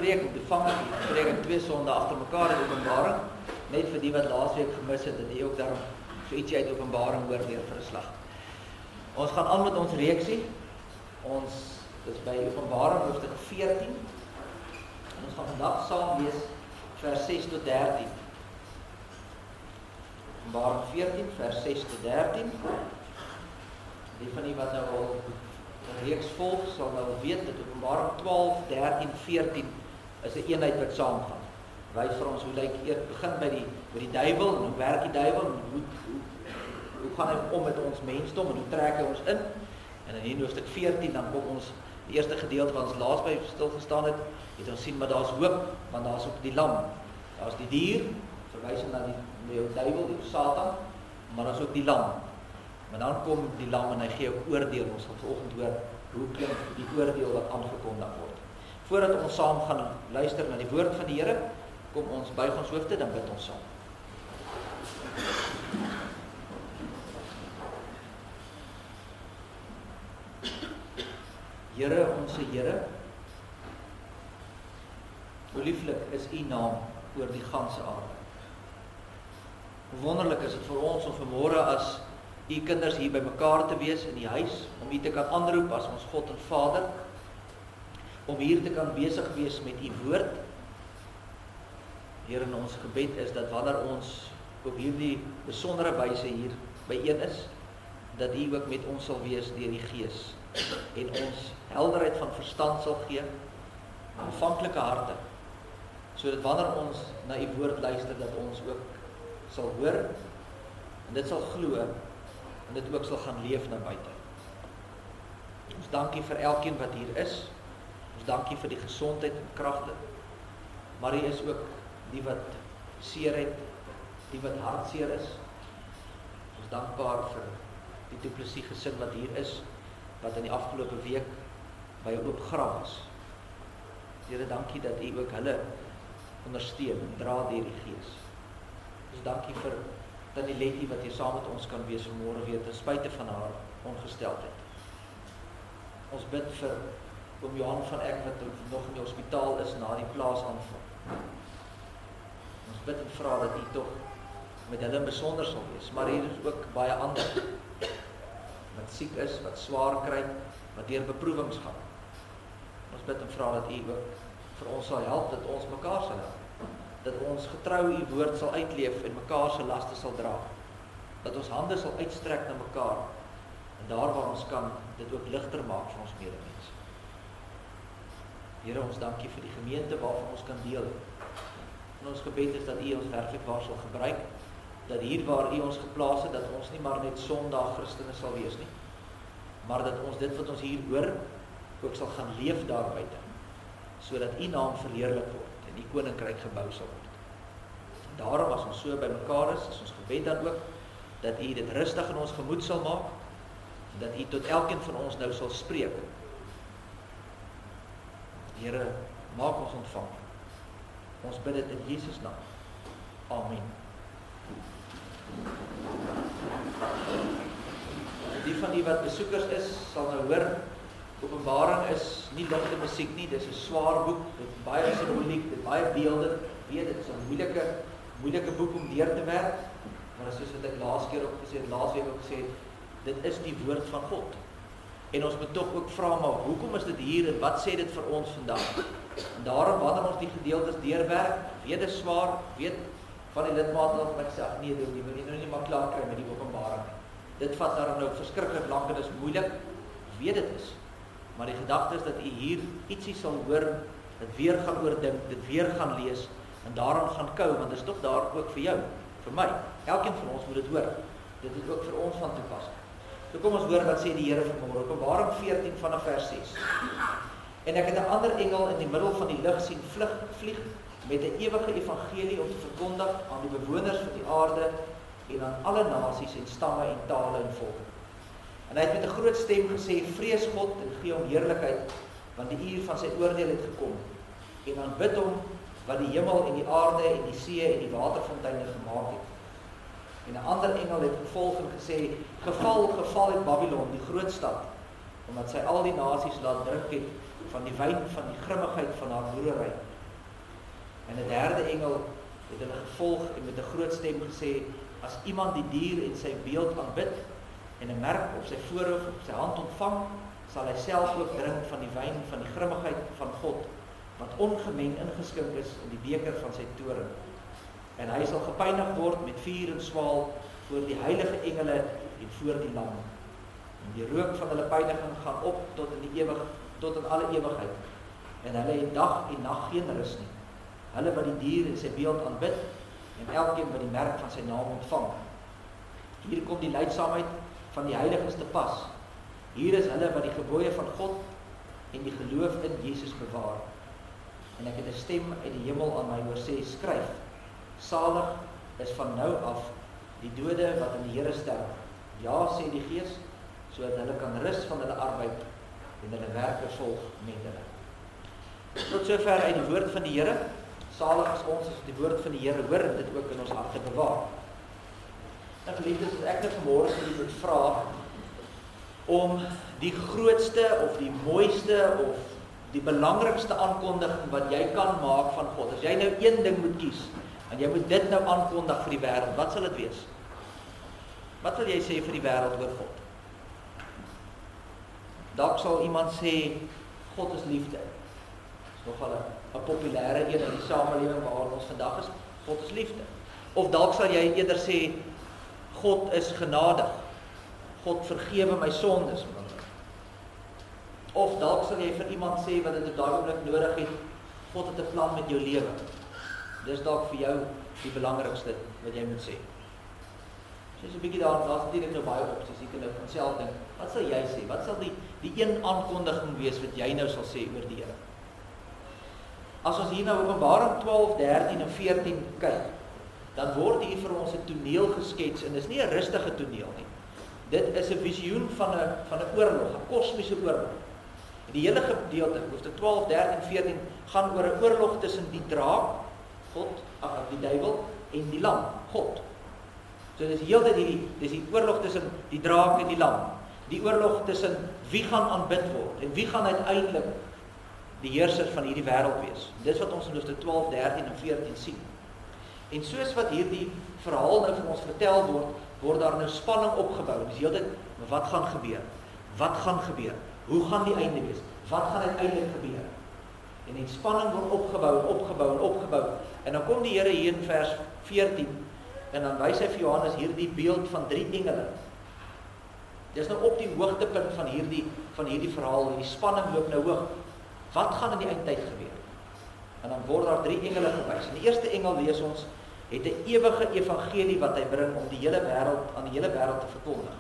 preek om te vang, die preek ek 2 sondae agter mekaar in Openbaring, net vir die wat laasweek gemis het, en die ook daarom so ietsie uit Openbaring hoor weer verslag. Ons gaan aan met ons reeksie, ons is by Openbaring hoofstuk 14, en ons gaan vandag saam lees vers 6 tot 13. Openbaring 14, vers 6 tot 13. Die van die wat nou al 'n reeks volg, sal nou weet dat Openbaring 12, 13, 14 is 'n eenheid wat saamgaan. Wys vir ons hoe lyk eers begin by die duiwel, en hoe werk die duiwel, en hoe gaan hy om met ons mensdom, en hoe trek hy ons in. En in hier hoofstuk 14, dan kom ons, die eerste gedeelte wat ons laas by stilgestaan het ons sien, maar daar's hoop, want daar's ook die lam. Daar's die dier, verwysing na die duiwel, die Satan, maar daar's ook die lam. Maar dan kom die lam en hy gee ook oordeel. Ons gaan vanoggend hoor hoe klink die oordeel wat aangekondig word. Voordat ons saam gaan luister na die woord van die Here, kom ons buig ons hoofde, dan bid ons saam. Here, onse Here, hoe lieflik is U naam oor die ganse aarde. Hoe wonderlik is dit vir ons om vanmôre as U kinders hier by mekaar te wees in die huis, om U te kan aanroep as ons God en Vader, om hier te kan besig wees met U woord. Here, in ons gebed is dat wanneer ons op hierdie besondere wyse hier byeen is, dat U ook met ons sal wees deur die Gees en ons helderheid van verstand sal gee, aanvanklike harte, sodat wanneer ons na U woord luister, dat ons ook sal hoor en dit sal glo en dit ook sal gaan leef na buite. Ons dankie vir elkeen wat hier is. Ons dankie vir die gesondheid en kragte. Maar U is ook die wat seer het, die wat hartseer is. Ons dankbaar vir die Du Plessis gesin wat hier is, wat in die afgelope week by 'n oop graf is. Here, dankie dat U ook hulle ondersteun en dra deur die Gees. Ons dankie vir Tannie Letty wat hier saam met ons kan wees vanmôre weer, ten spyte van haar ongesteldheid. Ons bid vir oom Johan van Eck wat nog in die hospitaal is na die plaasaanval. Ons bid en vra dat U tog met hulle besonder sal wees, maar hier is ook baie ander wat siek is, wat swaar kry, wat deur beproewings gaan. Ons bid en vra dat U ook vir ons sal help, dat ons mekaar sal help. Dat ons getrou U woord sal uitleef en mekaar se laste sal dra. Dat ons hande sal uitstrek na mekaar en daar waar ons kan, dit ook ligter maak vir ons medemens. Here, ons dankie vir die gemeente waarvan ons kan deel. En ons gebed is dat U ons werklik waar sal gebruik, dat hier waar U ons geplaas het, dat ons nie maar net Sondag Christene sal wees nie, maar dat ons dit wat ons hier hoor, ook sal gaan leef daar buite, sodat U naam verheerlik word en die koninkryk gebou sal word. En daarom as ons so by mekaar is ons gebed dan ook, dat U dit rustig in ons gemoed sal maak, en dat U tot elkeen van ons nou sal spreek. Here, maak ons ontvang. Ons bid dit in Jesus naam. Amen. Die van die wat besoekers is, sal nou hoor, Openbaring is nie ligte musiek nie, dis 'n swaar boek, dit is baie simboliek, dit is baie beelde, weet dit is 'n moeilike boek om deur te werk, maar soos wat ek laasweek ook gesê het, dit is die woord van God. En ons moet tog ook vra, maar hoekom is dit hier en wat sê dit vir ons vandag? En daarom, wanneer ons die gedeeltes deurwerk, weet dit swaar, weet van die lidmate wat my sê, nee, die wil jy nou nie maar klaar kry met die Openbaring. Dit vat daarom nou verskriklik lank en is moeilik, weet dit is. Maar die gedagte is dat U hier ietsie sal hoor, dit weer gaan oordink, dit weer gaan lees, en daaraan gaan kou, want dit is toch daar ook vir jou, vir my. Elkeen van ons moet dit hoor. Dit is ook vir ons van toepassing. So kom ons hoor wat sê die Here vanmôre, Openbaring 14 vanaf vers 6. En ek het 'n ander engel in die middel van die lug sien vlieg met 'n ewige evangelie om te verkondig aan die bewoners van die aarde en aan alle nasies en stamme en tale en volke. En hy het met 'n groot stem gesê, vrees God en gee hom heerlikheid, want die uur van sy oordeel het gekom. En aanbid hom wat die hemel en die aarde en die see en die waterfonteine gemaak het. En 'n ander engel het gevolg en gesê, geval het Babylon, die groot stad, omdat sy al die nasies laat drink het van die wyn van die grimmigheid van haar boerery, En 'n derde engel het hulle gevolg en met 'n groot stem gesê, as iemand die dier en sy beeld aanbid en 'n merk op sy voorhoof of sy hand ontvang, sal hy self ook drink van die wyn van die grimmigheid van God, wat ongemeng ingeskink is in die beker van sy toorn. En hy sal gepynig word met vuur en swaal voor die heilige engele en voor die lam. En die rook van hulle pyniging gaan op tot in alle ewigheid. En hulle het dag en nag geen rus nie. Hulle wat die dier en sy beeld aanbid, en elkeen wat die merk van sy naam ontvang. Hier kom die leidsaamheid van die heiliges te pas. Hier is hulle wat die gebooie van God en die geloof in Jesus bewaar. En ek het 'n stem uit die hemel aan my hoor sê, skryf, salig is van nou af die dode wat in die Here sterf. Ja, sê die Gees, sodat hulle kan rus van hulle arbeid en hulle werke volg met hulle. Tot sover uit die woord van die Here. Salig is ons as die woord van die Here hoor en dit ook in ons harte bewaar. Nou geliefdes, ek net vanmôre vir julle moet vra om die grootste of die mooiste of die belangrikste aankondiging wat jy kan maak van God. As jy nou een ding moet kies en jy moet dit nou aankondig vir die wêreld, wat sal dit wees? Wat wil jy sê vir die wêreld oor God? Dalk sal iemand sê God is liefde. Dis nogal 'n populêre een in die samelewing waar ons vandag is. God is liefde. Of dalk sal jy eerder sê God is genadig. God vergewe my sondes. Of dalk sal jy vir iemand sê wat dit op daai oomblik nodig het, God het 'n plan met jou lewe. Dis dalk vir jou die belangrikste wat jy moet sê. So is 'n bietjie daar's natuurlik nou baie opsies. Jy kan nou van self dink, wat sal jy sê? Wat sal die een aankondiging wees wat jy nou sal sê oor die Here? As ons hier nou Openbaring 12, 13 en 14 kyk, dan word hier vir ons 'n toneel geskets en dis nie 'n rustige toneel nie. Dit is 'n visioen van 'n oorlog, 'n kosmiese oorlog. Die hele gedeelte, hoofstuk 12, 13 en 14 gaan oor 'n oorlog tussen die draak, God, die duiwel en die lam, God. So dis heeltyd dis die oorlog tussen die draak en die lam. Die oorlog tussen wie gaan aanbid word en wie gaan uiteindelik die heerser van hierdie wêreld wees. Dis wat ons in hoofstuk 12, 13 en 14 sien. En soos wat hierdie verhaal nou vir ons vertel word daar nou spanning opgebou. Dis heeltyd, maar wat gaan gebeur? Wat gaan gebeur? Hoe gaan die einde wees? Wat gaan uiteindelik gebeur? En die spanning word opgebou en opgebou en opgebou. En dan kom die Here hier in vers 14 en dan wys hy vir Johannes hierdie beeld van 3 engele. Dis nou op die hoogtepunt van hierdie verhaal en die spanning loop nou hoog. Wat gaan in die eindtyd gebeur? En dan word daar 3 engele gewys. En die eerste engel lees ons het 'n ewige evangelie wat hy bring om die hele wêreld aan die hele wêreld te verkondig.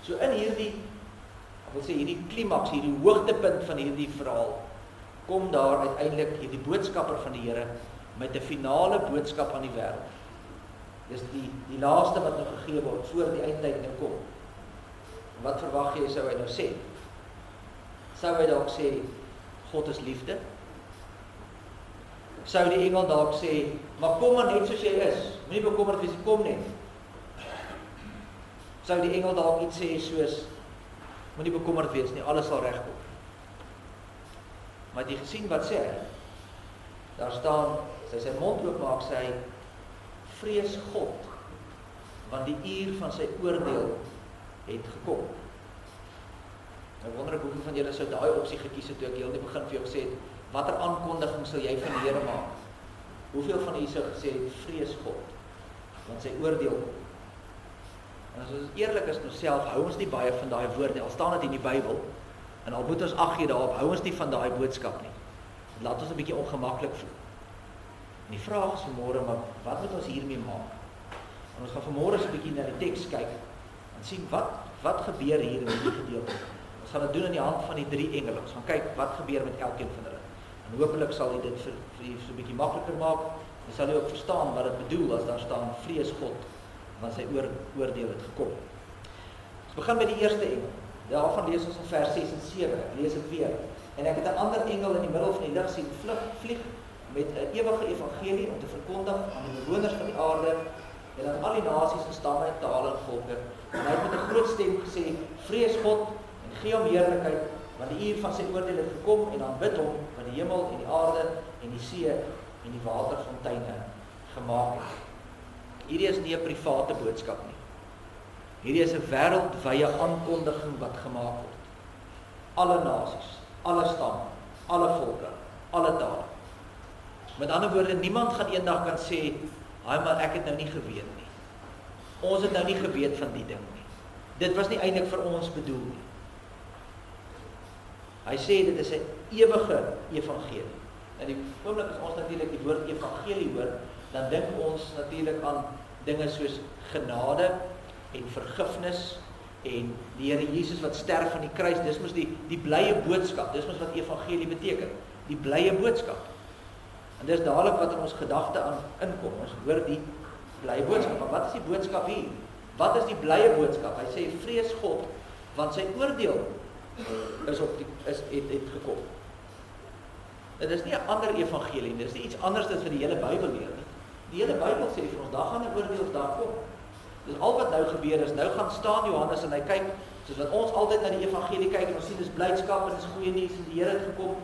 So in hierdie klimaks, hierdie hoogtepunt van hierdie verhaal, kom daar uiteindelik hierdie boodskapper van die Here met 'n finale boodskap aan die wêreld. Dis die laaste wat nou gegee word voor die eindtyd nou kom. En wat verwag jy sou hy nou sê? Sou hy dalk sê God is liefde? Sou die engel dalk sê, maar kom maar net soos jy is, moenie bekommerd wees, kom net. Sou die engel dalk iets sê soos, moenie bekommerd wees nie, alles sal regkom. Maar het jy gesien wat sê hy? Daar staan, as hy sy mond oopmaak, sê hy, vrees God, want die uur van sy oordeel het gekom. Nou wonder ek hoeveel van julle sou daai opsie gekies het toe ek heel in die begin vir jou gesê het, watter aankondiging sal jy van die Here maak? Hoeveel van julle sou gesê het, vrees God, want sy oordeel kom. En as ons eerlik is nou self, hou ons nie baie van daai woord nie, al staan dit in die Bybel, en al moet ons ag gee daarop, hou ons nie van daai boodskap nie. Laat ons 'n bietjie ongemaklik voel. En die vraag is vanmôre, maar wat moet ons hiermee maak? En ons gaan vanmôre so 'n bietjie na die teks kyk en sien wat gebeur hier in hierdie gedeelte. Ons gaan dit doen aan die hand van die 3 engele. Ons gaan kyk wat gebeur met elkeen van hulle. En hopelik sal jy dit vir jy so 'n bietjie makliker maak. En sal jy ook verstaan wat dit bedoel as daar staan vrees God, want sy oordeel het gekom. Ons begin met die eerste engel. Daarvan lees ons in vers 6 en 7. Ek lees dit weer. En ek het 'n ander engel in die middel van die lug sien vlieg met 'n ewige evangelie om te verkondig aan die bewoners van die aarde en aan al die nasies en stamme en tale en volke. En hy het met 'n groot stem gesê, vrees God en gee hom heerlikheid, want die uur van sy oordeel het gekom en aanbid hom, want die hemel en die aarde en die see en die waterfonteine gemaak het. Hierdie is nie 'n private boodskap nie. Hierdie is 'n wêreldwye aankondiging wat gemaak word. Alle nasies, alle stamme, alle volke, alle tale. Met ander woorde, niemand gaan eendag kan sê, "Haai maar ek het nou nie geweet nie. Ons het nou nie geweet van die ding nie. Dit was nie eintlik vir ons bedoel nie." Hy sê dit is 'n ewige evangelie. En die oomblik as ons natuurlik die woord evangelie hoor, dan dink ons natuurlik aan dinge soos genade en vergifnis en die Here Jesus wat sterf aan die kruis. Dis mos die blye boodskap. Dis mos wat evangelie beteken. Die blye boodskap. En dis dadelik wat in ons gedagte aan inkom. Ons hoor die blye boodskap. Maar wat is die boodskap hier? Wat is die blye boodskap? Hy sê vrees God, want sy oordeel het gekom. Dit is nie 'n ander evangelie nie. Dit is nie iets anders as wat die hele Bybel leer nie. Die hele Bybel sê vir ons, daar gaan 'n oordeelsdag kom. Dis al wat nou gebeur is, nou gaan staan Johannes en hy kyk, soos wat ons altyd na die evangelie kyk en ons sien dis blydskap en dis goeie nuus en die Here het gekom,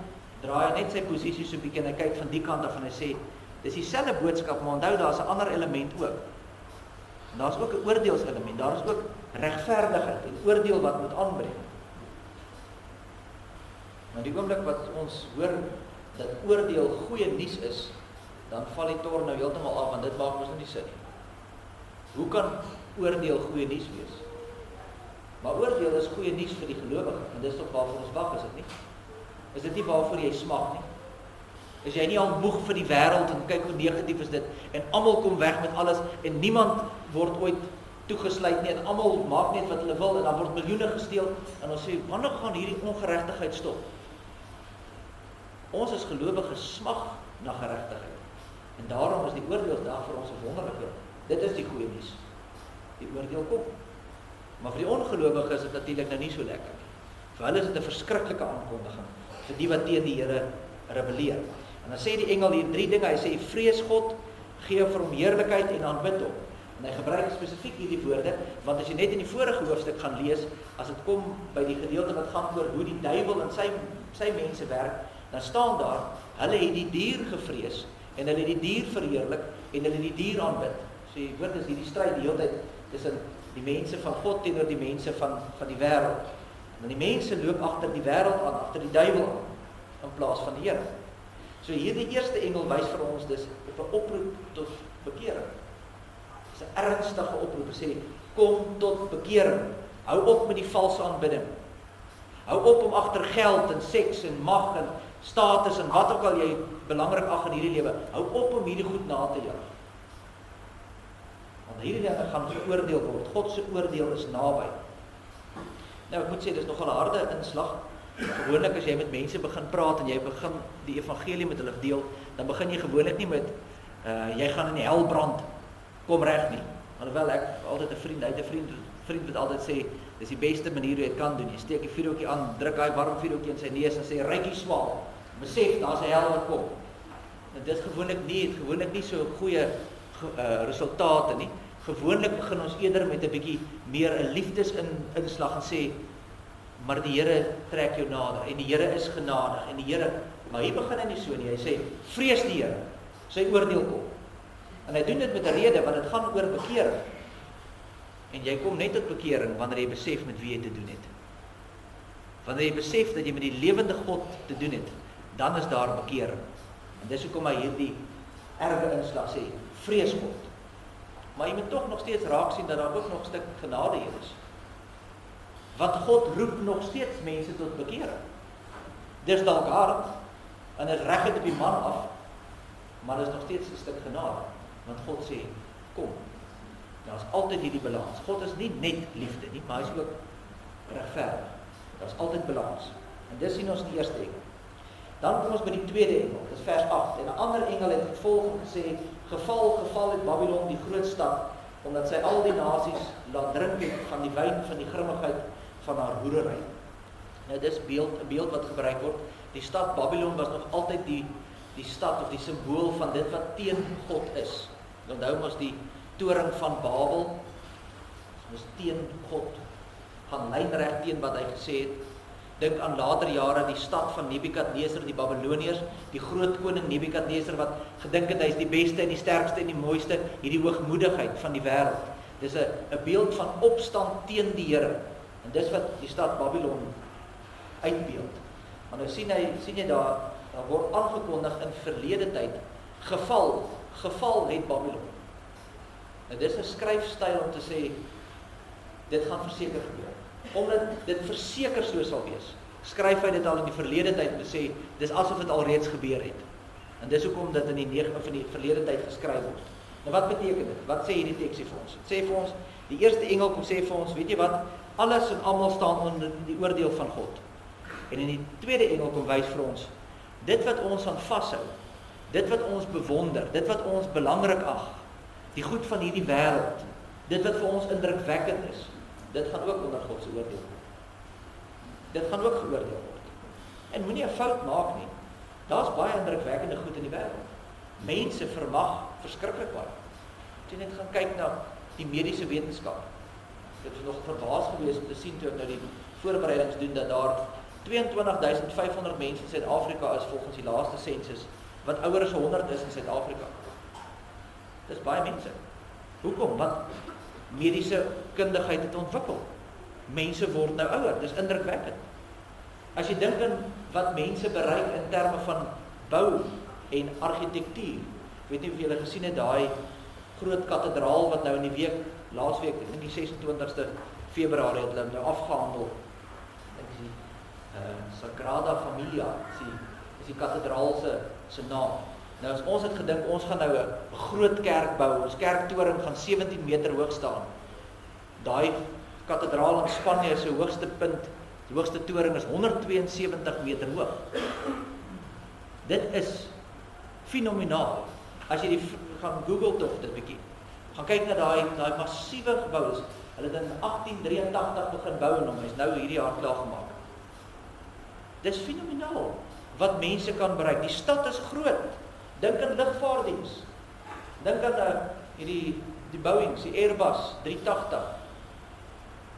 draai hy net sy posisie so 'n bietjie en hy kyk van die kant af en hy sê, dis dieselfde boodskap, maar onthou daar's 'n ander element ook. En daar's ook 'n oordeelselement, daar is ook regverdigheid en oordeel wat moet aanbring. Maar die oomblik wat ons hoor dat oordeel goeie nuus is, dan val die toorn nou heeltemal af, want dit maak mos nie sin nie. Hoe kan oordeel goeie nuus wees? Maar oordeel is goeie nuus vir die gelowige, en dis tog waarvoor ons wag, is dit nie? Is dit nie waarvoor jy smag nie? Is jy nie al moeg vir die wêreld en kyk hoe negatief is dit, en almal kom weg met alles, en niemand word ooit toegesluit nie, en almal maak net wat hulle wil, en dan word miljoene gesteel, en ons sê, wanneer gaan hierdie ongeregtigheid stop? Ons as gelowiges smag na geregtigheid. En daarom is die oordeelsdag vir ons 'n wonderlike. Dit is die goeie nuus. Die oordeel kom. Maar vir die ongelowiges is dit natuurlik nou nie so lekker nie. Vir hulle is dit 'n verskriklike aankondiging vir die wat teen die Here rebelleer. En dan sê die engel hier 3 dinge. Hy sê vrees God, gee vir hom heerlikheid en aanbid hom. En hy gebruik spesifiek hierdie woorde, want as jy net in die vorige hoofstuk gaan lees, as dit kom by die gedeelte wat gaan oor hoe die duiwel en sy mense werk, dan staan daar, hulle het die dier gevrees, en hulle het die dier verheerlik, en hulle het die dier aanbid. So jy hoor, dis hierdie stryd die hele tyd tussen die mense van God teenoor die mense van die wêreld. En die mense loop agter die wêreld aan, agter die duiwel aan, in plaas van die Here. So hierdie eerste engel wys vir ons dis 'n oproep tot bekering. Dis 'n ernstige oproep, sê kom tot bekering. Hou op met die valse aanbidding. Hou op om agter geld en seks en mag en status en wat ook al jy belangrik ag in hierdie lewe. Hou op om hierdie goed na te jag. Want hierdie dinge gaan geoordeel word. God se oordeel is naby. Nou ek moet sê dis nogal 'n harde inslag. Gewoonlik as jy met mense begin praat en jy begin die evangelie met hulle deel, dan begin jy gewoonlik nie met jy gaan in die hel brand. Kom reg nie. Alhoewel ek altyd 'n vriend, hy het 'n vriend wat altyd sê dis die beste manier hoe jy dit kan doen. Jy steek die vuurhoutjie aan, druk daai warm vuurhoutjie in sy neus en sê rykie swaal. Besef daar's 'n hel wat kom. En dit gewoonlik nie so goeie resultate nie. Gewoonlik begin ons eerder met 'n bietjie meer 'n liefdesinslag en sê maar die Here trek jou nader en die Here is genadig en die Here, maar hier begin hy nie so nie. Hy sê vrees die Here, sy oordeel kom. En hy doen dit met 'n rede want dit gaan oor bekering. En jy kom net tot bekering wanneer jy besef met wie jy te doen het. Wanneer jy besef dat jy met die lewende God te doen het, dan is daar bekering. En dis hoekom hy hierdie erge inslag sê, vrees God. Maar jy moet tog nog steeds raak sien dat daar ook nog 'n stuk genade hier is. Want God roep nog steeds mense tot bekering. Dis dalk hard en is reg op die man af, maar dis nog steeds 'n stuk genade. Want God sê, kom. Daar is altyd hierdie balans. God is nie net liefde nie, maar hy is ook regverdig. Daar is altyd balans. En dis sien ons in die eerste engel. Dan kom ons by die tweede engel, dis vers 8. En 'n ander engel het gevolg en gesê, geval het Babylon, die groot stad, omdat sy al die nasies laat drink het van die wyn van die grimmigheid van haar hoerery. Nou dis 'n beeld wat gebruik word. Die stad Babylon was nog altyd die stad of die simbool van dit wat teen God is. Onthou mos die toring van Babel, was teen God, gaan lynreg teen wat hy gesê het. Dink aan later jare die stad van Nebukadneser, die Babiloniërs, die groot koning Nebukadneser wat gedink het hy is die beste en die sterkste en die mooiste, hierdie hoogmoedigheid van die wêreld. Dis 'n beeld van opstand teen die Here. En dis wat die stad Babylon uitbeeld. Maar nou sien jy daar word aangekondig in verlede tyd, geval het Babylon. Nou dis 'n skryfstyl om te sê, dit gaan verseker gebeur. Omdat dit verseker so sal wees, skryf hy dit al in die verlede tyd om te sê, dis asof dit al reeds gebeur het. En dis hoekom dit in die verlede tyd geskryf word. Nou wat beteken dit? Wat sê hierdie teksie vir ons? Dit sê vir ons, die eerste engel kom sê vir ons, weet jy wat, alles en almal staan onder die oordeel van God. En in die tweede engel kom wys vir ons, dit wat ons aan vashou, dit wat ons bewonder, dit wat ons belangrik ag, die goed van hierdie wêreld, dit wat vir ons indrukwekkend is, dit gaan ook onder God se oordeel word. Dit gaan ook geoordeel word. En moenie 'n fout maak nie. Daar's baie indrukwekkende goed in die wêreld. Mense vermag verskriklik baie. As jy net gaan kyk na die mediese wetenskap. Dit is nog verbaas gewees om te sien toe ek nou die voorbereidings doen dat daar 22.500 mense in Suid-Afrika is volgens die laaste sensus wat ouer as 100 is in Suid-Afrika. Dis baie mense. Hoekom? Want mediese kundigheid het ontwikkel. Mense word nou ouer, dis indrukwekkend. As jy dink aan wat mense bereik in terme van bou en argitektuur, ek weet nie of julle gesien het daai groot kathedraal wat nou in die laasweek, ek dink die 26ste Februarie het hulle nou afgehandel. Ek sien Sagrada Familia, is die kathedraal se naam. Nou as ons het gedink, ons gaan nou 'n groot kerk bou, ons kerktoring gaan 17 meter hoog staan. Daai kathedraal in Spanje se hoogste punt, die hoogste toring is 172 meter hoog. Dit is fenomenaal. As jy gaan Google tog dit bietjie, gaan kyk na daai massiewe gebou. Hulle het in 1883 begin bou en hom is nou hierdie jaar klaar gemaak. Dis fenomenaal wat mense kan bereik. Die stad is groot. Dink aan lugvaartdiens. Dink aan die Boeing, die Airbus 380.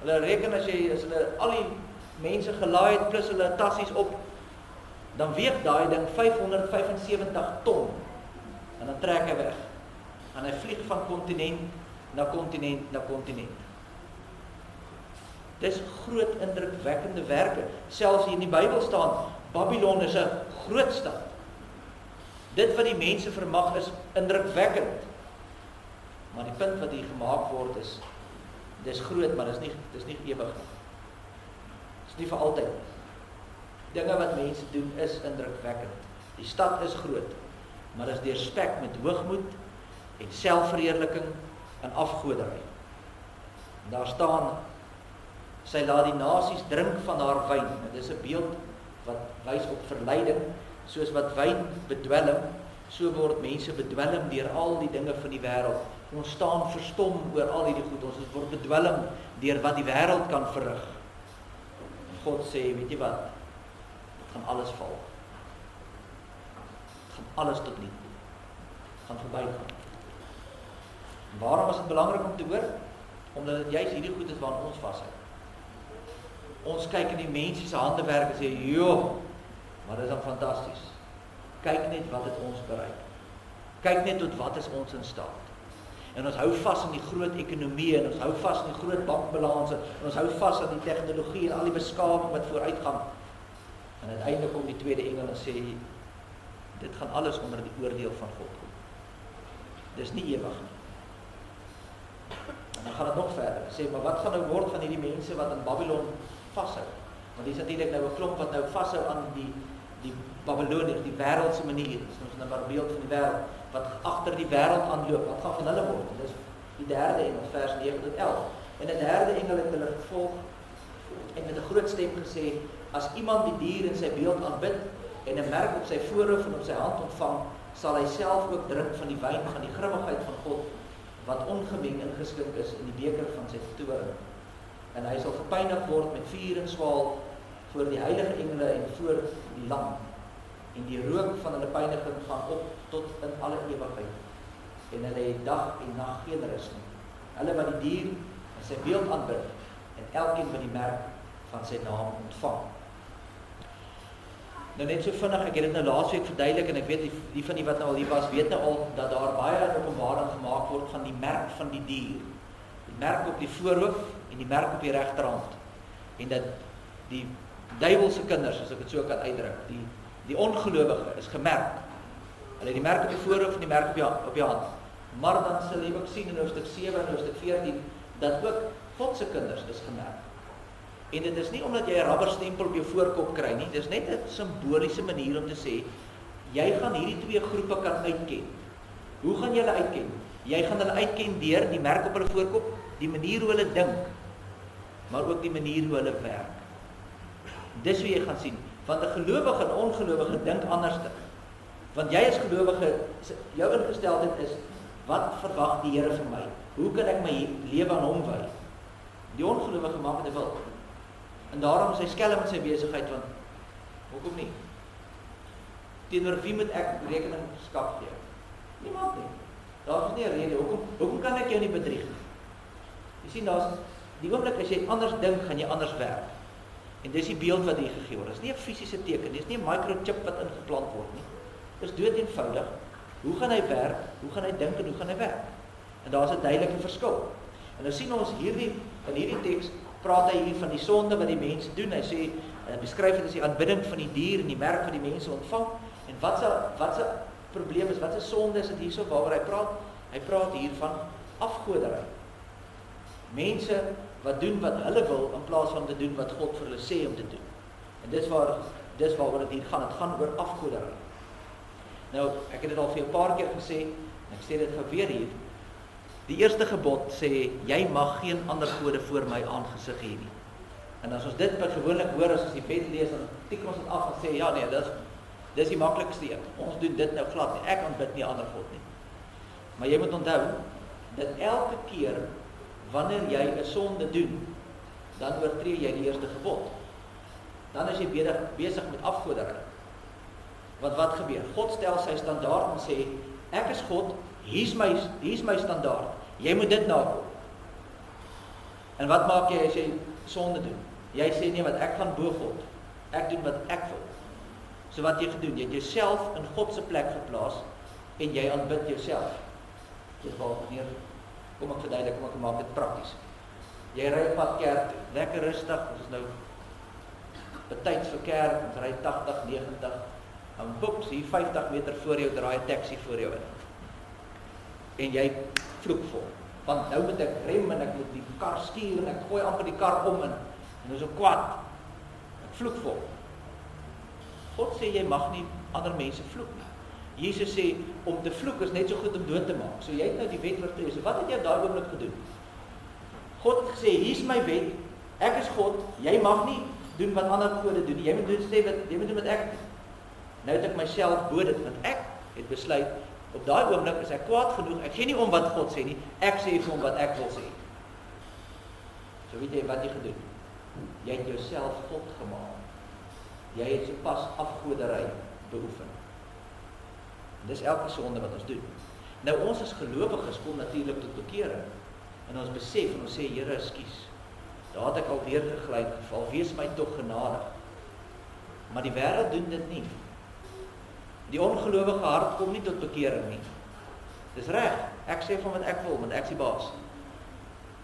Hulle reken as hulle al die mense gelaai het plus hulle tassies op, dan weeg daai ding 575 ton. En dan trek hy weg. En hy vlieg van kontinent na kontinent na kontinent. Dis groot indrukwekkende werke. Selfs hier in die Bybel staan, Babylon is 'n groot stad. Dit wat die mense vermag is indrukwekkend. Maar die punt wat hier gemaak word is, dis groot, maar dis nie ewig nie. Dis nie vir altyd. Dinge wat mense doen is indrukwekkend. Die stad is groot, maar is deurspek met hoogmoed en selfverheerliking en afgoderry. En daar staan, sy laat die nasies drink van haar wyn. Dit is 'n beeld wat wys op verleiding, soos wat wyn bedwelm, so word mense bedwelm deur al die dinge van die wêreld. Ons staan verstom oor al hierdie goed, ons word bedwelm deur wat die wêreld kan verrig. En God sê, weet jy wat, dit gaan alles val. Dit gaan alles tot niet. Dit gaan verbygaan. Waarom is dit belangrik om te hoor? Omdat dit juist hierdie goed is waaraan ons vashou. Ons kyk in die mense se handewerk en sê, joh, maar dit is dan fantasties. Kyk net wat het ons bereik. Kyk net tot wat is ons in staat. En ons hou vas aan die groot ekonomie, en ons hou vas aan die groot bankbalanse, en ons hou vas aan die tegnologie en al die beskawing wat vooruitgaan. En uiteindelik kom die tweede engel en sê, dit gaan alles onder die oordeel van God kom. Dis nie ewig nie. En dan gaan dit nog verder. Sê, maar wat gaan nou word van hierdie mense wat in Babylon vashou? Want hier is natuurlik nou 'n klomp wat nou vashou aan die Babyloniërs, die wêreldse manier. Dis nou 'n beeld van die wêreld wat agter die wêreld aanloop. Wat gaan van hulle word? Dis die derde engel, vers 9 tot 11. En 'n derde engel het hulle gevolg en met 'n groot stem gesê, as iemand die dier in sy beeld aanbid en 'n merk op sy voorhoof en op sy hand ontvang, sal hy self ook drink van die wyn van die grimmigheid van God, wat ongemeng ingeskink is in die beker van sy toorn. En hy sal gepynig word met vuur en swaal voor die heilige engele en voor die lam. En die rook van hulle pyniging gaan op tot in alle ewigheid. En hulle het dag en nag geen rus nie. Hulle wat die dier in sy beeld aanbid en elkeen wat die merk van sy naam ontvang. Nou net so vinnig, ek het dit nou laasweek verduidelik en ek weet die van die wat nou al hier was, weet nou al dat daar baie openbaring gemaak word van die merk van die dier. Die merk op die voorhoof en die merk op die regterhand. En dat die duiwelse kinders, as ek dit so kan uitdruk, die ongelowige is gemerk. Hulle het die merk op die voorhoof en die merk op die hand. Maar dan sal jy ook sien in hoofstuk 7 en hoofstuk 14 dat ook God se kinders is gemerk. En dit is nie omdat jy 'n rubberstempel op jou voorkop kry nie, dis net 'n simboliese manier om te sê jy gaan hierdie twee groepe kan uitken. Hoe gaan jy hulle uitken? Jy gaan hulle uitken deur die merk op hulle voorkop, die manier hoe hulle dink, maar ook die manier hoe hulle werk. Dis hoe jy gaan sien, want 'n gelowige en ongelowige dink anderste. Want jy as gelowige, jou ingesteldheid is, wat verwag die Here van my? Hoe kan ek my lewe aan hom wy? Die ongelowige maak dit wil. En daarom is hy skelm in sy besigheid, want hoekom nie? Teenoor wie moet ek rekenskap gee? Niemand nie. Daar is nie 'n rede. Hoekom kan ek jou nie bedrieg nie? Jy sien, daar's die oomblik as jy anders dink, gaan jy anders werk. En dis die beeld wat hier gegee word. Dis nie 'n fisiese teken, dis nie 'n microchip wat ingeplant word nie. Dis dood eenvoudig. Hoe gaan hy werk? Hoe gaan hy dink en hoe gaan hy werk? En daar's 'n duidelike verskil. En nou sien ons in hierdie teks praat hy hier van die sonde wat die mense doen. Hy sê, hy beskryf dit as die aanbidding van die dier en die merk wat die mense ontvang. En wat se probleem is, wat se sonde is dit hierso waaroor hy praat? Hy praat hier van afgoderry. Mense wat doen wat hulle wil in plaas van te doen wat God vir hulle sê om te doen. En dis waaroor dit hier gaan. Dit gaan oor afgoderry. Nou, ek het dit al vir 'n paar keer gesê, en ek sê dit weer hier. Die eerste gebod sê, jy mag geen ander gode voor my aangesig hê nie. En as ons dit gewoonlik hoor, as ons die wet lees, dan tik ons dit af en sê, ja nee, dis die maklikste een. Ons doen dit nou glad nie, ek aanbid nie 'n ander God nie. Maar jy moet onthou, dat elke keer, wanneer jy 'n sonde doen, dan oortree jy die eerste gebod. Dan is jy besig met afgoderry. Want wat gebeur? God stel sy standaard en sê, ek is God, hier's my standaard. Jy moet dit nakom. En wat maak jy as jy sonde doen? Jy sê nee, wat ek gaan bo God. Ek doen wat ek wil. So wat jy gedoen, jy het jouself in God se plek geplaas en jy aanbid jouself. Kom ek verduidelik, kom ek maak dit prakties. Jy ry pad kerk, lekker rustig, ons is nou betyds vir kerk, ons ry 80, 90, en boeps, hier 50 meter voor jou draai 'n taxi voor jou in. En jy vloek vol. Want nou moet ek rem en ek moet die kar stuur en ek gooi amper die kar om en is so kwaad. Ek vloek vol. God sê jy mag nie ander mense vloek nie. Jesus sê om te vloek is net so goed om dood te maak. So jy het nou die wet oortree. So wat het jy daai oomblik gedoen? God het gesê, hier's my wet. Ek is God. Jy mag nie doen wat ander gode doen. Jy moet doen wat ek doen. Nou het ek myself bo dit, want ek het besluit, op daai oomblik is ek kwaad genoeg, ek gee nie om wat God sê nie, ek sê vir hom wat ek wil sê. So weet jy wat jy gedoen? Jy het jouself God gemaak. Jy het sopas afgoderry beoefen. En dis elke sonde wat ons doen. Nou ons as gelowiges kom natuurlik tot bekering. En ons besef en ons sê, Here, ekskuus. Daar het ek alweer gegly geval, wees my tog genadig. Maar die wêreld doen dit nie. Die ongelowige hart kom nie tot bekering nie. Dis reg, ek sê van wat ek wil, want ek is die baas.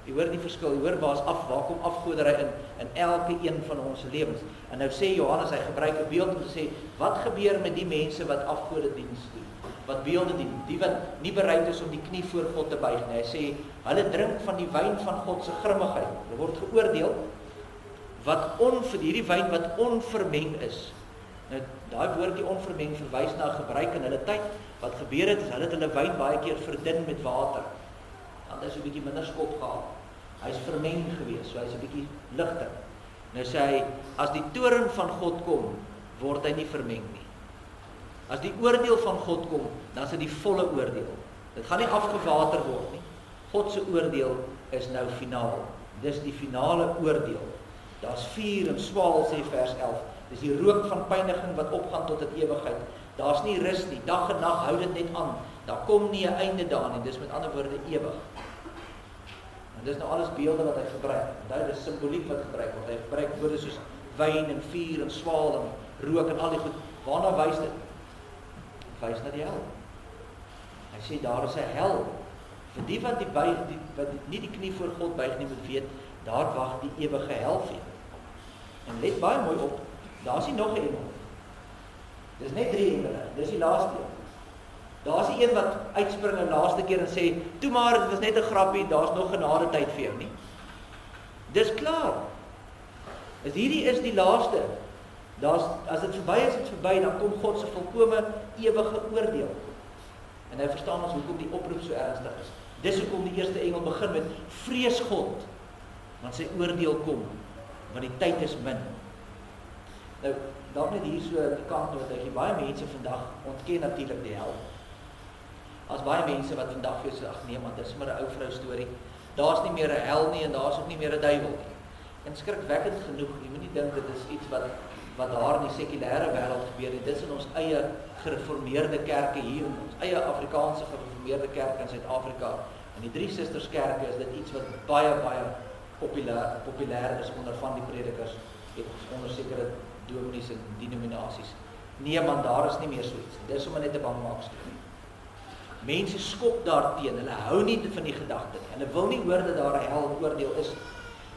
Jy hoor die verskil, jy hoor waar kom afgoderry in elke een van ons lewens. En nou sê Johannes, hy gebruik 'n beeld om te sê, wat gebeur met die mense wat afgodediens doen? Wat beelde dien? Die wat nie bereid is om die knie voor God te buig nie. Hy sê, hulle drink van die wyn van God se grimmigheid. Hulle word geoordeel, hierdie wyn wat onvermeng is. Nou, daai woordjie onvermeng verwys na gebruik in hulle tyd. Wat gebeur het, is hulle het hulle wyn baie keer verdun met water. Dan is 'n bietjie minder skop gehad. Hy's vermeng gewees, so hy's 'n bietjie ligter. Nou sê hy, as die toorn van God kom, word hy nie vermeng nie. As die oordeel van God kom, dan is dit die volle oordeel. Dit gaan nie afgewater word nie. God se oordeel is nou finaal. Dis die finale oordeel. Daar's vuur en swaal, sê vers 11. Dis die rook van pyniging wat opgaan tot in ewigheid. Daar's nie rus nie, dag en nag hou dit net aan. Daar kom nie 'n einde daarin, dis met ander woorde ewig. En dis nou alles beelde wat hy gebruik. Onthou, dis simboliek wat gebruik word. Hy gebruik woorde soos wyn en vuur en swaal rook en al die goed. Waarna wys dit? Dit wys na die hel. Hy sê daar is 'n hel. Vir die wat nie die knie voor God buig nie, moet weet, daar wag die ewige hel vir jou. En let baie mooi op, daar is nie nog 'n engel. Dis net 3 engele, dis die laaste een. Daar is die een wat uitspring die laaste keer en sê, toe maar, dit was net 'n grappie, daar is nog genade tyd vir jou nie. Dis klaar. As hierdie is die laaste, as dit verby is, dit verby, dan kom God se volkome ewige oordeel. En nou verstaan ons hoekom die oproep so ernstig is. Dis hoekom die eerste engel begin met, vrees God, want sy oordeel kom, want die tyd is min. Nou, dalk net hier so aan die kant noot, baie mense vandag ontken natuurlik die hel. As baie mense wat vandag vir sê, ag nee man, dis maar 'n ou vrou storie. Daar's nie meer 'n hel nie en daar's ook nie meer 'n duiwel nie. En skrikwekkend genoeg, jy moet nie dink dit is iets wat daar in die sekulêre wêreld gebeur nie. Dit is in ons eie gereformeerde kerke hier, in ons eie Afrikaanse gereformeerde kerk in Suid-Afrika. En die 3 Susterskerke is dit iets wat baie populêr is onder van die predikers, onder sekere dominees en denominasies. Nee man, daar is nie meer so iets. Dis sommer net 'n bangmaak storie. Mense skop daarteen, hulle hou nie van die gedagte nie. Hulle wil nie hoor dat daar 'n hel en oordeel is.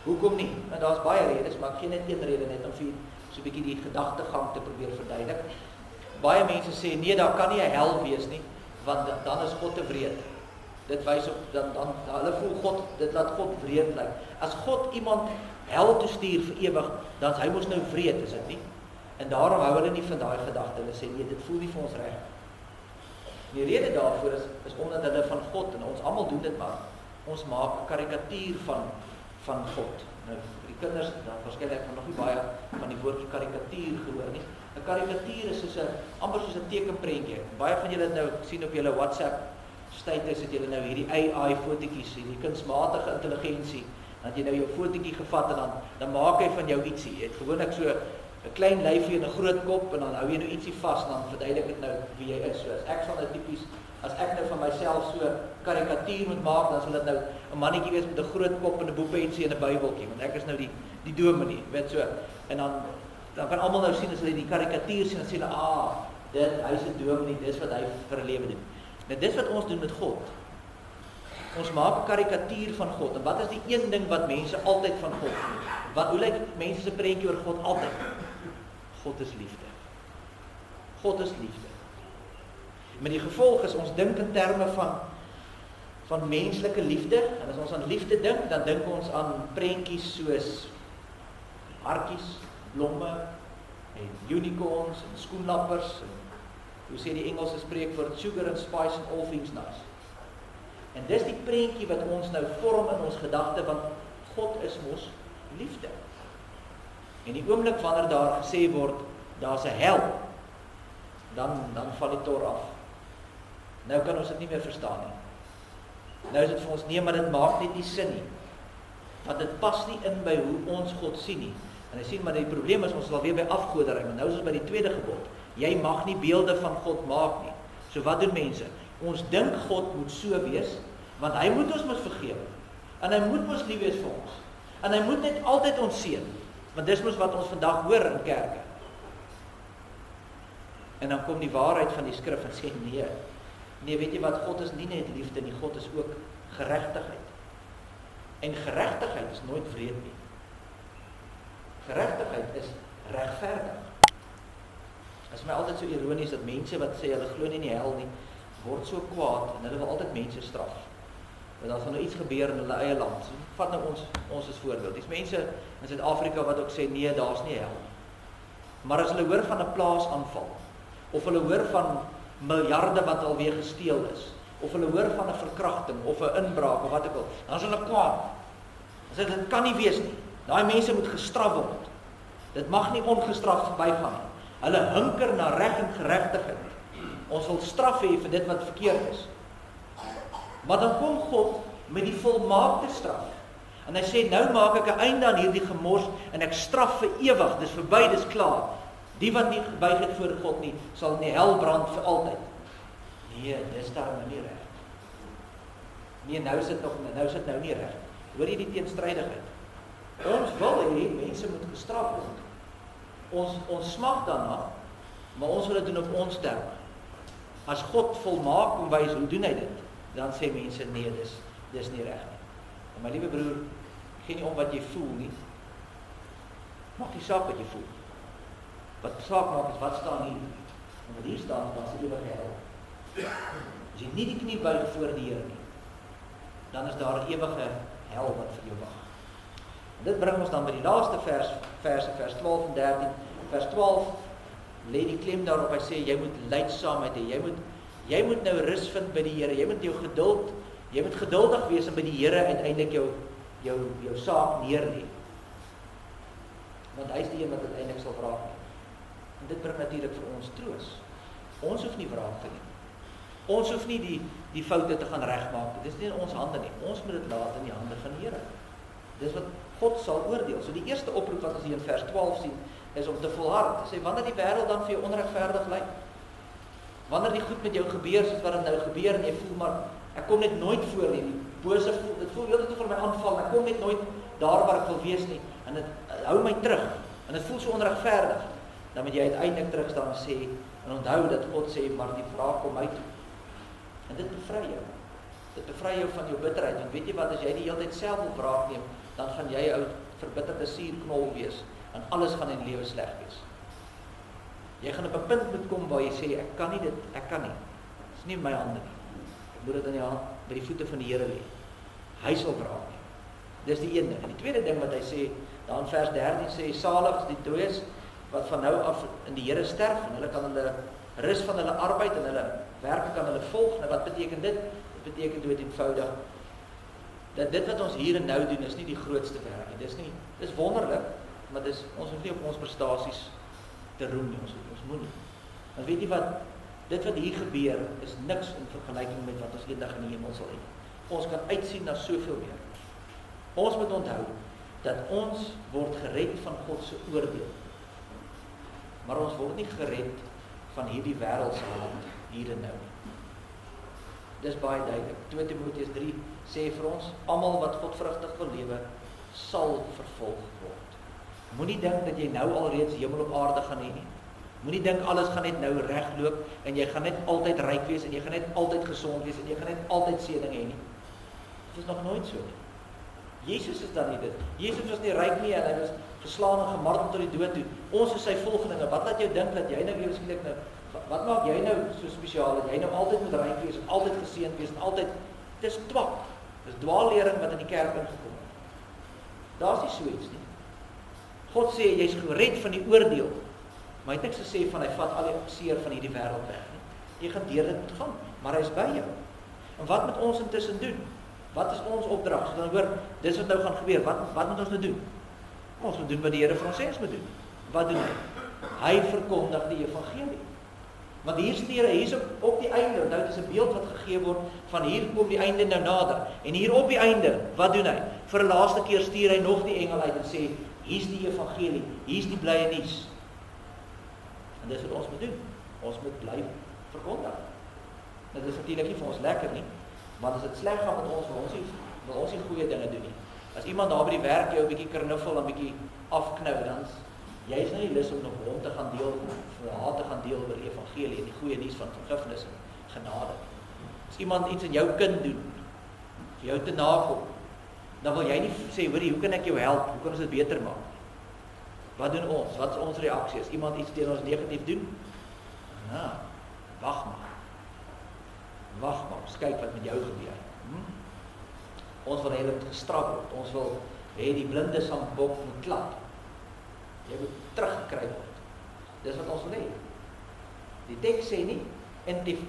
Hoekom nie? Nou daar's baie redes, maar ek gee net een rede net om vir so 'n bietjie die gedagtegang te probeer verduidelik. Baie mense sê nee, daar kan nie 'n hel wees nie, want dan is God te wreed. Dit wys op dan hulle voel God, dit laat God wreed lyk. As God iemand hel toe stuur vir ewig, dan is hy mos nou wreed, is dit nie? En daarom hou hulle nie van daai gedagte. Hulle sê nee, dit voel nie vir ons reg. Die rede daarvoor is omdat hulle van God, en ons almal doen dit maar, ons maak 'n karikatuur van God. Nou, vir die kinders, dan waarskynlik nog nie baie van die woord karikatuur gehoor nie. 'n Karikatuur is amper soos 'n tekenprentjie. Baie van julle nou sien op julle WhatsApp status het julle nou hierdie AI fotootjies, hierdie kunsmatige intelligensie. Dan het jy nou jou fotootjie gevat en dan maak hy van jou ietsie. Jy het gewoonlik so 'n klein lyfie en 'n groot kop en dan hou jy nou ietsie vas en dan verduidelik dit nou wie jy is. So as ek sal nou tipies, as ek nou van myself so karikatuur moet maak, dan sal dit nou 'n mannetjie wees met 'n groot kop en 'n boepensie en 'n Bybeltjie, want ek is nou die dominee, weet so. En dan kan almal nou sien as hulle die karikatuur sien, dan sê hulle, hy's 'n dominee, dis wat hy vir 'n lewe doen. Nou dis wat ons doen met God. Ons maak 'n karikatuur van God. En wat is die een ding wat mense altyd van God doen? Hoe lyk mense se prentjie oor God altyd? God is liefde. God is liefde. Maar die gevolg is, ons dink in terme van menslike liefde, en as ons aan liefde dink, dan dink ons aan prentjies soos hartjies, blomme, en unicorns, en skoenlappers, en hoe sê die Engelse spreekwoord, sugar and spice and all things nice. En dis die prentjie wat ons nou vorm in ons gedagte, want God is mos liefde. En die oomblik wanneer daar gesê word, daar's 'n hel, dan val die tor af. Nou kan ons dit nie meer verstaan nie. Nou is dit vir ons, nee, maar dit maak net nie sin nie. Want dit pas nie in by hoe ons God sien nie. En hy sien, maar die probleem is, ons is alweer by afgoderry, maar nou is ons by die tweede gebod. Jy mag nie beelde van God maak nie. So wat doen mense? Ons dink God moet so wees, want hy moet ons mos vergewe. En hy moet mos lief wees vir ons. En hy moet net altyd ons seën. Want dis mos wat ons vandag hoor in kerke. En dan kom die waarheid van die skrif en sê nee. Nee, weet jy wat, God is nie net liefde nie, God is ook geregtigheid. En geregtigheid is nooit wreed nie. Geregtigheid is regverdig. Dit is my altyd so ironies dat mense wat sê hulle glo nie in die hel nie, word so kwaad en hulle wil altyd mense straf. Want daar sal nou iets gebeur in hulle eie land. So, vat nou ons as voorbeeld. Dis mense in Suid-Afrika wat ook sê nee, daar's nie hel. Maar as hulle hoor van 'n plaasaanval, of hulle hoor van miljarde wat alweer gesteel is, of hulle hoor van 'n verkrachting of 'n inbraak of wat ook al, dan is hulle kwaad. Dan sê dit kan nie wees nie. Daai mense moet gestraf word. Dit mag nie ongestraf verbygaan nie. Hulle hunker na reg en geregtigheid. Ons wil straf hê vir dit wat verkeerd is. Maar dan kom God met die volmaakte straf. En hy sê, nou maak ek 'n einde aan hierdie gemors en ek straf vir ewig. Dis verby, dis klaar. Die wat nie gebuig het voor God nie, sal in die hel brand vir altyd. Nee, dis daarom nie reg. Nee, nou is dit nou nie reg. Hoor jy die teenstrydigheid? Ons wil hê mense moet gestraf word. Ons smag daarna, maar ons wil dit doen op ons terme. As God volmaak kom wys, hoe doen hy dit? Dan sê mense, nee, dis nie reg nie. En my liewe broer, geen nie om wat jy voel nie. Maak nie saak wat jy voel. Wat saak maak is, wat staan hier? En wat hier staan, dan is die ewige hel. As jy nie die knie buig voor die Here nie, dan is daar 'n ewige hel wat vir jou wag. En dit bring ons dan by die laaste vers 12 en 13. Vers 12 lê die klem daarop, hy sê, jy moet lydsaamheid hê, jy moet nou rus vind by die Here, jy moet geduldig wees en by die Here uiteindelik jou saak neerlê. Want hy is die een wat uiteindelik sal wraak neem. En dit bring natuurlik vir ons troos. Ons hoef nie wraak te neem. Ons hoef nie die foute te gaan regmaak. Dit is nie in ons hande nie. Ons moet dit laat in die hande van die Here. Dis wat God sal oordeel. So die eerste oproep wat ons hier in vers 12 sien, is om te volhard. Hy sê, wanneer die wêreld dan vir jou onregverdig lyk, wanneer die goed met jou gebeur, soos wat dit nou gebeur, en jy voel maar, ek kom net nooit voor nie, die bose voel, dit voel heeltyd vir my aanval, ek kom net nooit daar waar ek wil wees nie, en dit hou my terug, en dit voel so onregverdig, dan moet jy uiteindelik terug staan en sê, en onthou dat God sê, maar die wraak kom uit, en dit bevry jou. Dit bevry jou van jou bitterheid, want weet jy wat, as jy die hele tyd self wil wraak neem, dan gaan jy 'n verbitterde suurknol wees, en alles gaan in die lewe sleg wees. Jy gaan op 'n punt moet kom waar jy sê, ek kan nie. Dit is nie in my hande nie. Ek moet dit in die hand, by die voete van die Here lê. Hy sal wraak neem. Dis die een ding. En die tweede ding wat hy sê, daar in vers 13 sê, salig is die dooies, wat van nou af in die Here sterf, en hulle kan hulle rus van hulle arbeid, en hulle werke kan hulle volg. Nou wat beteken dit? Dit beteken dood eenvoudig, dat dit wat ons hier en nou doen, is nie die grootste werk nie. Dis wonderlik, maar ons hoef nie op ons prestasies te roem nie, ons moet nie. Maar weet jy wat, dit wat hier gebeur, is niks in vergelyking met wat ons eendag in die hemel sal hê. Ons kan uitsien na soveel meer. Ons moet onthou, dat ons word gered van God se oordeel. Maar ons word nie gered van hierdie wêreldse hand hier en nou. Dis baie duidelik. 2 Timoteus 3 sê vir ons, almal wat godvrugtig wil lewe, sal vervolg word. Moenie dink dat jy nou alreeds hemel op aarde gaan hê nie. Moenie dink alles gaan net nou regloop en jy gaan net altyd ryk wees en jy gaan net altyd gesond wees en jy gaan net altyd seëning hê nie. Dit is nog nooit so nie. Jesus is dan nie dit. Jesus was nie ryk nie en hy was geslaan en gemartel tot die dood toe. Ons is sy volgelinge. Wat laat jou dink dat jy nou weer skielik nou, wat maak jy nou so spesiaal dat jy nou altyd moet ryk wees en altyd geseënd wees en altyd, dis twak. Dis dwaallering wat in die kerk ingekom het. Daar's nie so iets nie. God sê jy's gered van die oordeel. Maar hy het niks gesê van hy vat al die seer van hierdie wêreld weg nie. Jy gaan deur dit gaan, maar hy is by jou. En wat moet ons intussen doen? Wat is ons opdrag? So dan hoor, dis wat nou gaan gebeur. Wat moet ons nou doen? Ons moet doen wat die Here vir ons sê ons moet doen. Wat doen hy? Hy verkondig die evangelie. Want hier steur hy, hier's op die einde, nou dis 'n beeld wat gegee word van hier kom die einde nou nader. En hier op die einde, wat doen hy? Vir 'n laaste keer stuur hy nog die engel uit en sê, hier's die evangelie, hier's die blye nuus. En dis wat ons moet doen. Ons moet bly verkondig. Dit is natuurlik nie vir ons lekker nie, want as dit sleg gaan met ons, wil ons nie goeie dinge doen nie. As iemand daar by die werk jou 'n bietjie knuffel en 'n bietjie afknou, dan jy is nou nie lus om nog hom te gaan deel, vir haar te gaan deel oor die evangelie en die goeie nuus van vergifnis en genade. As iemand iets aan jou kind doen, vir jou te nakom, dan wil jy nie sê, hoorie, hoe kan ek jou help? Hoe kan ons dit beter maak? Wat doen ons? Wat is ons reaksie? As iemand iets teen ons negatief doen? Nou, wag maar. Wag maar, kyk wat met jou gebeur. Ons wil hê hulle moet gestraf word. Ons wil hê die blinde sambok moet klap. Jy moet teruggekry word. Dis wat ons wil hê. Die teks sê nie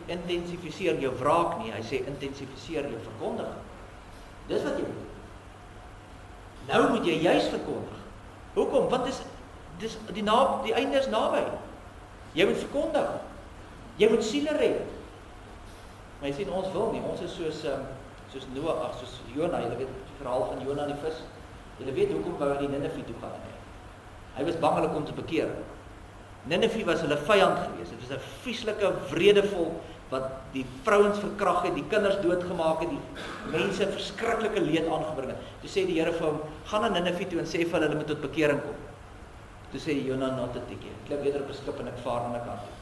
intensifiseer jou wraak nie, hy sê intensifiseer jou verkondiging. Dis wat jy moet. Nou moet jy juis verkondig. Hoekom? Want die einde is naby. Jy moet verkondig. Jy moet siele red. Maar jy sien, ons wil nie. Ons is soos Noah, soos Jona. Julle weet die verhaal van Jona en die vis. Julle weet hoekom wou hy die Ninive toe gaan. Hy was bang hulle kom te bekeer. Ninive was hulle vyand geweest. Dit was 'n vieslike, wrede volk wat die vrouens verkrag het, die kinders doodgemaak het, die mense verskriklike leed aangebring het. Toe sê die Here vir hom, gaan na Ninive toe en sê vir hulle moet tot bekering kom. Toe sê Jona not te teke. Ek klim eerder op 'n skip en ek vaar aan die kant toe.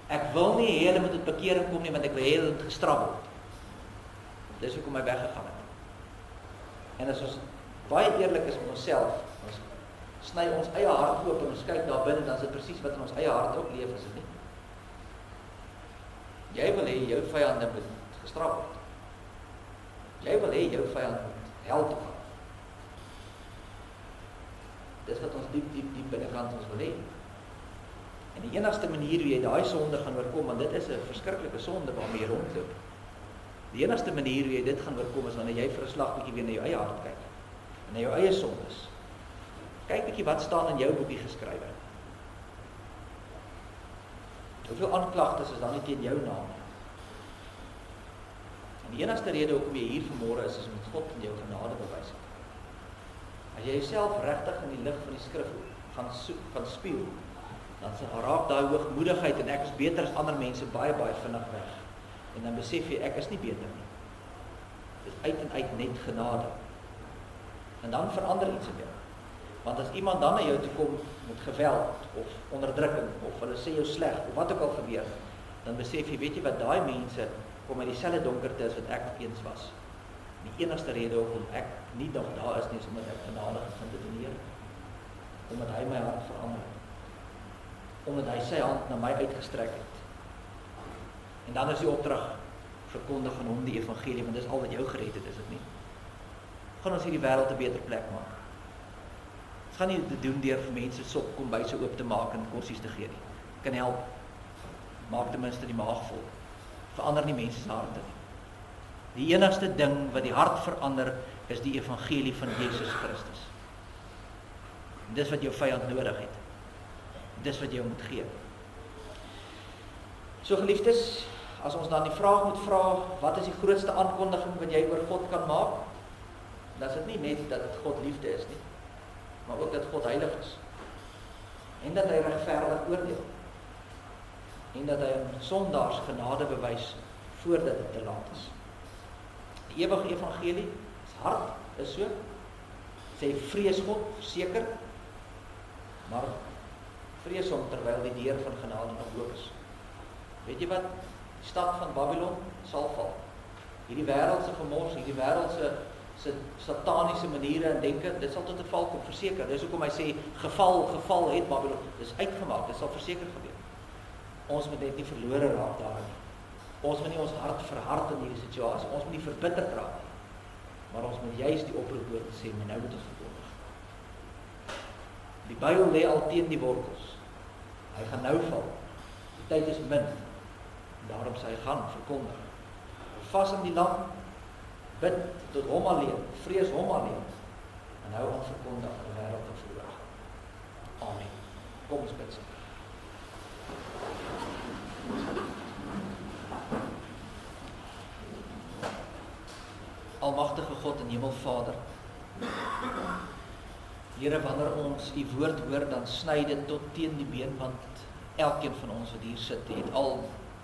Ek wil nie hê hulle moet tot bekering kom nie, want ek wil hê hulle moet gestraf word. Dis hoekom hy weggegaan het. En as ons baie eerlik is met onsself, ons sny ons eie hart oop en ons kyk daar binne, dan is dit presies wat in ons eie hart ook leef, is dit nie? Jy wil hê jou vyande moet gestraf word. Jy wil hê jou vyand moet hel toe gaan. Dis wat ons diep binnekant ons wil hê. En die enigste manier hoe jy daai sonde gaan oorkom, want dit is 'n verskriklike sonde waarmee jy rondloop. Die enigste manier hoe jy dit gaan oorkom is wanneer jy vir 'n slag bietjie weer na jou eie hart kyk. En na jou eie sondes. Kyk bietjie wat staan in jou boekie geskrywe. Hoeveel aanklagtes is dan nie teen jou naam nie? En die enigste rede hoekom jy hier vanmôre is met God in jou genade bewys het. As jy jouself regtig in die lig van die skrif gaan soek, gaan spieël, dan raak daai hoogmoedigheid en ek is beter as ander mense baie vinnig weg. En dan besef jy ek is nie beter nie. Dit is uit en uit net genade. En dan verander iets in jou. Want as iemand dan na jou toe kom met geweld of onderdrukking of hulle sê jou sleg of wat ook al gebeur, dan besef jy, weet jy wat, daai mense kom uit dieselfde donkerte as wat ek eens was. Die enigste rede hoekom ek nie nog daar is nie, is omdat ek genade gevind het in die Here. Omdat hy my hart verander het. Omdat hy sy hand na my uitgestrek het. En dan is die opdrag, verkondig aan hom die evangelie, want dis al wat jou gered het, is dit nie? Gaan ons hierdie wêreld 'n beter plek maak. Ons gaan nie dit doen deur vir mense sop kombuise oop te maak en korsies te gee nie. Kan help. Maak ten minste die maag vol. Verander nie mense se harte nie. Die enigste ding wat die hart verander, is die evangelie van Jesus Christus. En dis wat jou vyand nodig het. Dis wat jy moet gee. So geliefdes, as ons dan die vraag moet vra, wat is die grootste aankondiging wat jy oor God kan maak? Dan is dit nie net dat God liefde is nie, maar ook dat God heilig is. En dat hy regverdig oordeel. En dat hy aan sondaars genade bewys voordat dit te laat is. Die ewige evangelie is hard, is so. Sê vrees God, verseker, maar vrees hom terwyl die deur van genade nog oop is. Weet jy wat? Die stad van Babylon sal val. Hierdie wêreldse gemors, hierdie wêreldse sataniese maniere en denke, dit sal tot 'n val kom, verseker. Dis hoekom hy sê geval het Babylon. Dis uitgemaak, dit sal verseker gebeur. Ons moet net nie verlore raak daarin nie. Ons moet nie ons hart verhard in hierdie situasie. Ons moet nie verbitterd raak nie. Maar ons moet juist die oproep hoor te sê, maar nou moet ons verkondig. Die Bybel lê al teen die wortels. Hy gaan nou val. Die tyd is min. Daarom sê hy gaan verkondig. Vas in die lam, bid tot hom alleen, vrees hom alleen. En hou aan verkondig in die wêreld te verhoog. Amen. Kom ons bid. Almagtige God en Hemelvader, Here, wanneer ons u woord hoor, dan sny dit tot teen die been, want elkeen van ons wat hier sit, het al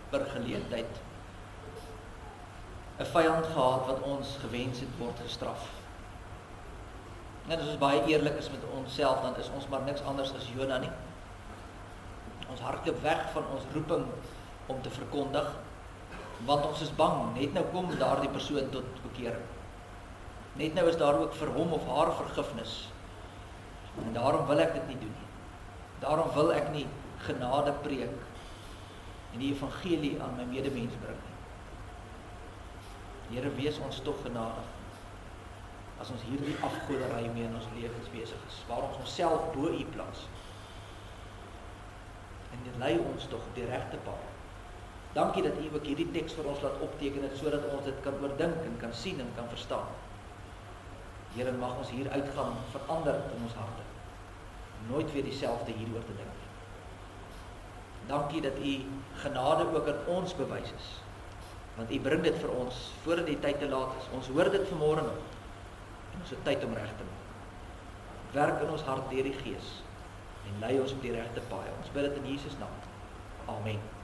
per geleentheid 'n vyand gehad wat ons gewens het word gestraf. En as ons baie eerlik is met onsself, dan is ons maar niks anders as Jona nie. Ons hardloop weg van ons roeping om te verkondig, want ons is bang, net nou kom daardie persoon tot bekering. Net nou is daar ook vir hom of haar vergifnis. En daarom wil ek dit nie doen nie. Daarom wil ek nie genade preek en die evangelie aan my medemens bring nie. Here, wees ons tog genadig as ons hierdie afgoderry mee in ons lewens besig is, waar ons onsself bo u plaas. En dit lei ons tog op die regte pad. Dankie dat u ook hierdie teks vir ons laat opteken het, sodat ons dit kan oordink en kan sien en kan verstaan. Here, mag ons hier uitgaan verander in ons harte. Nooit weer dieselfde hieroor te dink nie. Dankie dat u genade ook aan ons bewys is. Want u bring dit vir ons voordat die tyd te laat is. Ons hoor dit vanmôre nog. En ons het tyd om reg te maak. Werk in ons hart deur die Gees en lei ons op die regte paai. Ons bid dit in Jesus naam. Amen.